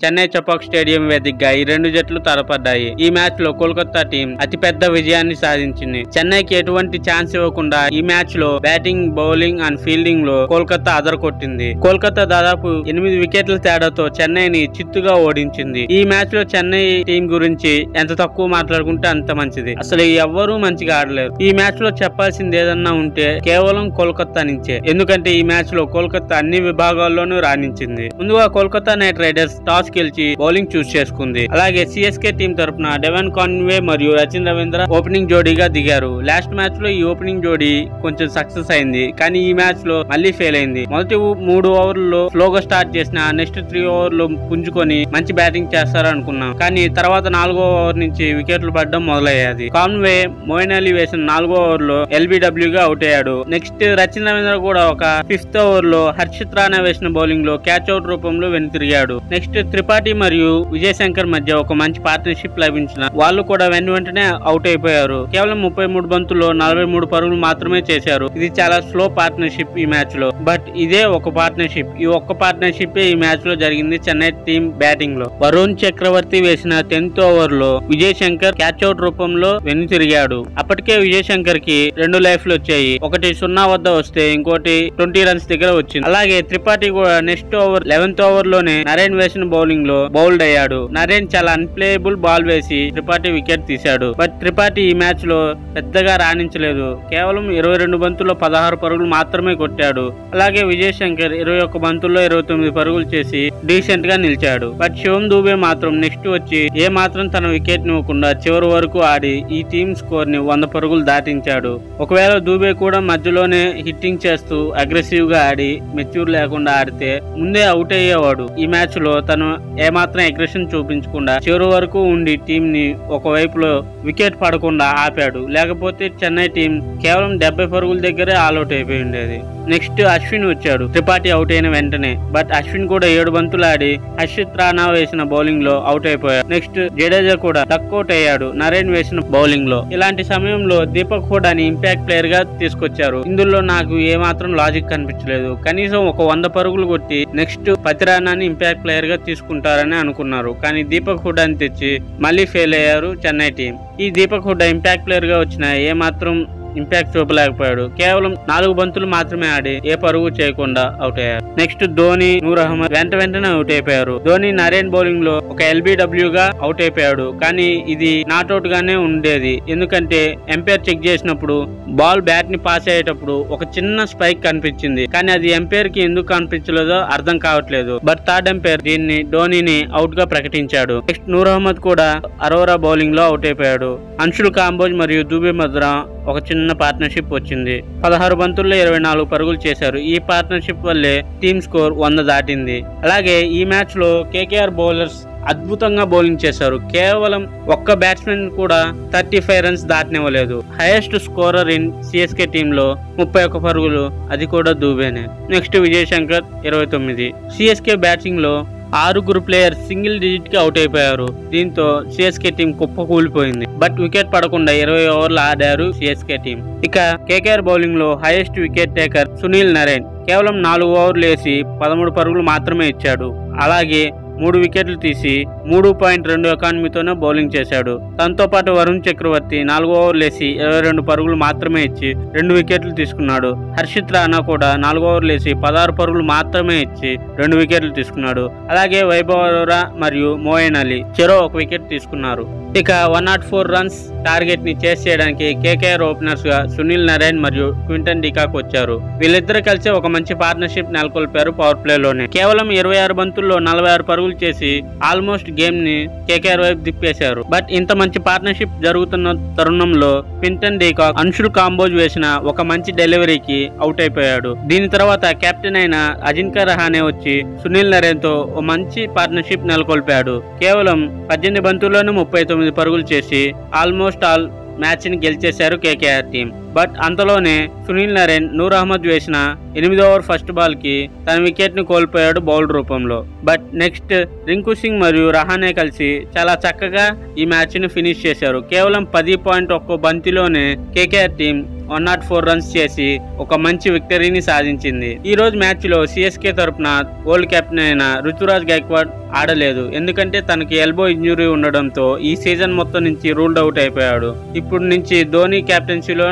Chennai Chepauk stadium వేదికగా ఈ రెండు జట్లు తలపడ్డాయి. ఈ మ్యాచ్ లో కోల్కతా టీం అతిపెద్ద విజయాన్ని సాధించింది. చెన్నైకి ఎటువంటి ఛాన్స్ ఇవ్వకుండా ఈ మ్యాచ్ లో బ్యాటింగ్, బౌలింగ్ అండ్ ఫీల్డింగ్ లో కోల్కతా అదరకొట్టింది. కోల్కతా దాదాపు 8 వికెట్ల తేడాతో చెన్నైని చిత్తుగా ఓడించింది. ఈ మ్యాచ్ లో చెన్నై టీం గురించి ఎంత తక్కువ మాట్లాడుకుంటే అంత మంచిది. అసలు ఎవ్వరూ మంచిగా ఆడలేరు. ఈ మ్యాచ్ లో చెప్పాల్సింది ఏదన్నా ఉంటే కేవలం కోల్కతా నుంచే. ఎందుకంటే ఈ మ్యాచ్ లో కోల్కతా అన్ని విభాగాల్లోనూ రాణించింది. ముందుగా కోల్కతా నైట్ రైడర్స్ టాస్ గెలిచి బౌలింగ్ చూస్ చేసుకుంది. అలాగే సిఎస్కే టీం తరపున డెవన్ కాన్వే మరియు రచిన్ రవీంద్ర ఓపెనింగ్ జోడీగా దిగారు. లాస్ట్ మ్యాచ్ లో ఈ ఓపెనింగ్ జోడీ కొంచెం సక్సెస్ అయింది, కానీ ఈ మ్యాచ్ లో మళ్ళీ ఫెయిల్ అయింది. మొదటి 3 ఓవర్లలో స్లోగా స్టార్ట్ చేసిన నెక్స్ట్ 3 ఓవర్లు పుంజుకొని మంచి బ్యాటింగ్ చేస్తారు అనుకున్నాం, కానీ తర్వాత 4వ ఓవర్ నుంచి వికెట్లు పడడం మొదలయ్యేది. కాన్వే మోయిన్ అలీ వేసిన 4వ ఓవర్ లో LBW గా అవుట్ అయ్యాడు. నెక్స్ట్ రచిన్ రవీంద్ర కూడా ఒక 5th ఓవర్ లో హర్షిత్ రాణా వేసిన బౌలింగ్ లో క్యాచ్ అవుట్ రూపంలో వెనుతిరిగాడు. నెక్స్ట్ త్రిపాఠి మరియు విజయ్ శంకర్ మధ్య ఒక మంచి పార్ట్నర్షిప్ లభించిన వాళ్ళు కూడా వెంటనే అవుట్ అయిపోయారు. కేవలం 33 బంతుల్లో 43 పరుగులు మాత్రమే చేశారు. ఇది చాలా స్లో పార్ట్నర్షిప్ ఈ మ్యాచ్ లో. బట్ ఇదే ఒక పార్ట్నర్షిప్. ఈ ఒక్క పార్ట్నర్షిప్ ఈ మ్యాచ్ లో జరిగింది చెన్నై టీం బ్యాటింగ్ లో. వరుణ్ చక్రవర్తి వేసిన 10th ఓవర్ లో విజయ్ శంకర్ క్యాచ్ అవుట్ రూపంలో వెనుతిరిగాడు. అప్పటికే విజయ్ శంకర్ కి 2 లైఫ్లు వచ్చాయి. ఒకటి 0 వద్ద వస్తే ఇంకోటి 20 రన్స్ దగ్గర వచ్చింది. అలాగే త్రిపాఠి కూడా నెక్స్ట్ ఓవర్ 11th ఓవర్ లోనే నరేన్ వేసిన బౌలింగ్ లో బౌల్డ్ అయ్యాడు. నరేన్ చాలా అన్ప్లేయబుల్ బాల్ వేసి త్రిపాఠి వికెట్ తీశాడు. బట్ త్రిపాఠి ఈ మ్యాచ్ లో పెద్దగా రాణించలేదు. కేవలం 22 బంతుల్లో 16 పరుగులు మాత్రమే కొట్టాడు. అలాగే విజయ్ శంకర్ 21 బంతుల్లో 29 పరుగులు చేసి డీసెంట్ గా నిలిచాడు. బట్ శివం దూబే మాత్రం నెక్స్ట్ వచ్చి ఏ మాత్రం తన వికెట్ నివ్వకుండా చివరి వరకు ఆడి ఈ టీం స్కోర్ ని 100 పరుగులు దాటించాడు. ఒకవేళ దూబే కూడా మధ్యలోనే హిట్టింగ్ చేస్తూ అగ్రెసివ్ గా ఆడి మెచ్యూర్ లేకుండా ఆడితే ముందే అవుట్ అయ్యేవాడు. ఈ మ్యాచ్ లో తను ఏమాత్రం అగ్రెషన్ చూపించకుండా చివరి వరకు ఉండి టీం ని ఒకవైపులో వికెట్ పడకుండా ఆపాడు. లేకపోతే చెన్నై టీం కేవలం 70 పరుగుల దగ్గరే ఆల్అౌట్ అయిపోయి ఉండేది. నెక్స్ట్ అశ్విన్ వచ్చాడు త్రిపాఠి అవుట్ అయిన వెంటనే. బట్ అశ్విన్ కూడా 7 బంతులు ఆడి హర్షిత్ రాణా వేసిన బౌలింగ్ లో అవుట్ అయిపోయాడు. నెక్స్ట్ జడేజా కూడా డక్అవుట్ అయ్యాడు నరేన్ వేసిన బౌలింగ్ లో. ఇలాంటి సమయంలో దీపక్ హూడాని ఇంపాక్ట్ ప్లేయర్ గా తీసుకొచ్చారు. ఇందులో నాకు ఏమాత్రం లాజిక్ కనిపించలేదు. కనీసం ఒక 100 పరుగులు కొట్టి నెక్స్ట్ పతిరానాని ఇంపాక్ట్ ప్లేయర్ గా తీసుకుంటారని అనుకున్నారు, కానీ దీపక్ హూడాని తెచ్చి మళ్ళీ ఫెయిల్ అయ్యారు చెన్నై టీం. ఈ దీపక్ హూడా ఇంపాక్ట్ ప్లేయర్ గా వచ్చిన ఏమాత్రం ఇంపాక్ట్ చూపలేకపోయాడు. కేవలం 4 బంతులు మాత్రమే ఆడి ఏ పరుగు చేయకుండా అవుట్ అయ్యారు. నెక్స్ట్ ధోని, నూర్ అహ్మద్ వెంటనే అవుట్ అయిపోయారు. ధోని నరేన్ బౌలింగ్ లో ఒక LBW గా అవుట్ అయిపోయాడు, కానీ ఇది నాట్అవుట్ గానే ఉండేది. ఎందుకంటే ఎంపైర్ చెక్ చేసినప్పుడు బాల్ బ్యాట్ ని పాస్ అయ్యేటప్పుడు ఒక చిన్న స్పైక్ కనిపించింది, కానీ అది ఎంపైర్ కి ఎందుకు కనిపించలేదో అర్థం కావట్లేదు. బట్ థర్డ్ ఎంపైర్ దీన్ని ధోనిని అవుట్ గా ప్రకటించాడు. నెక్స్ట్ నూర్ అహ్మద్ కూడా అరోరా బౌలింగ్ లో అవుట్ అయిపోయాడు. అంశుల్ కాంబోజ్ మరియు దూబే మధ్య ఒక చిన్న పార్ట్నర్షిప్ వచ్చింది. 16 బంతుల్లో 24 పరుగులు చేశారు. ఈ పార్ట్నర్షిప్ వల్లే టీమ్ స్కోర్ 100 దాటింది. అలాగే ఈ మ్యాచ్ లో KKR బౌలర్స్ అద్భుతంగా బౌలింగ్ చేశారు. కేవలం ఒక్క బ్యాట్స్మెన్ కూడా 35 రన్స్ దాటనివ్వలేదు. Highest scorer in CSK team లో 31 పరుగులు, అది కూడా దూబేనే. Next Vijay Shankar 29. CSK batting లో 6 ప్లేయర్స్ సింగిల్ డిజిట్ కి అవుట్ అయిపోయారు. దీంతో సిఎస్కే టీం కుప్ప కూలిపోయింది. బట్ వికెట్ పడకుండా 20 ఓవర్లు ఆడారు సిఎస్కే టీం. ఇక KKR బౌలింగ్ లో highest wicket taker Sunil Narine కేవలం 4 ఓవర్లు వేసి 13 పరుగులు మాత్రమే ఇచ్చాడు. అలాగే 3 వికెట్లు తీసి 3.2 ఎకానమీతోనే బౌలింగ్ చేశాడు. తనతో పాటు వరుణ్ చక్రవర్తి 4 ఓవర్లు వేసి 22 పరుగులు మాత్రమే ఇచ్చి 2 వికెట్లు తీసుకున్నాడు. హర్షిత్ రాణా కూడా 4 ఓవర్లు వేసి 16 పరుగులు మాత్రమే ఇచ్చి 2 వికెట్లు తీసుకున్నాడు. అలాగే వైభవ్ అరోరా మరియు మోయిన్ అలీ చెరో 1 వికెట్ తీసుకున్నారు. ఇక 104 రన్స్ టార్గెట్ ని చేస్ చేయడానికి KKR ఓపెనర్స్ గా సునీల్ నరేన్ మరియు క్వింటన్ డికాక్ వచ్చారు. వీళ్ళిద్దరు కలిసి ఒక మంచి పార్ట్నర్షిప్ నెలకొల్పారు పవర్ ప్లే లోనే. కేవలం 26 బంతుల్లో 46 పరుగులు చేసి ఆల్మోస్ట్ గేమ్ ని KKR వైపు తిప్పేశారు. బట్ ఇంత మంచి పార్ట్నర్షిప్ జరుగుతున్న తరుణంలో క్వింటన్ డికాక్ అంశుల్ కాంబోజ్ వేసిన ఒక మంచి డెలివరీకి అవుట్ అయిపోయాడు. దీని తర్వాత కెప్టెన్ అయిన అజింక్య రహానే వచ్చి సునీల్ నరేన్ తో ఒక మంచి పార్ట్నర్షిప్ నెలకొల్పాడు. కేవలం 18 బంతుల్లోనే 39 పరుగులు చేసి ఆల్మోస్ట్ ఆల్ మ్యాచ్ ని గెలిచేశారు KKR టీం. బట్ అంతలోనే సునీల్ నరేన్ నూర్ అహ్మద్ వేసిన 8వ ఓవర్ ఫస్ట్ బాల్ కి తన వికెట్ ని కోల్పోయాడు బౌల్ రూపంలో. బట్ నెక్స్ట్ రింకు సింగ్ మరియు రహానే కలిసి చాలా చక్కగా ఈ మ్యాచ్ ని ఫినిష్ చేశారు. కేవలం 10.1 బంతిలోనే KKR టీం 104 రన్స్ చేసి ఒక మంచి విక్టరీని సాధించింది. ఈ రోజు మ్యాచ్ లో సిఎస్కే తరపున ఓల్డ్ కెప్టెన్ అయిన రుతురాజ్ గైక్వాడ్ ఆడలేదు. ఎందుకంటే తనకి ఎల్బో ఇంజురీ ఉండడంతో ఈ సీజన్ మొత్తం నుంచి రూల్డ్ అవుట్ అయిపోయాడు. ఇప్పుడు నుంచి ధోని కెప్టెన్సీలో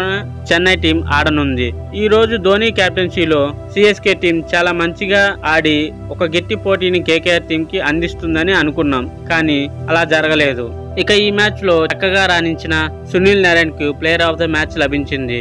చెన్నై టీం ఆడనుంది. ఈ రోజు ధోని కెప్టెన్సీలో సిఎస్కే టీం చాలా మంచిగా ఆడి ఒక గట్టి పోటీని కేకేఆర్ టీం కి అందిస్తుందని అనుకున్నాం, కానీ అలా జరగలేదు. ఇక ఈ మ్యాచ్ లో చక్కగా రాణించిన సునీల్ నారాయణ్ కు ప్లేయర్ ఆఫ్ ద మ్యాచ్ లభించింది.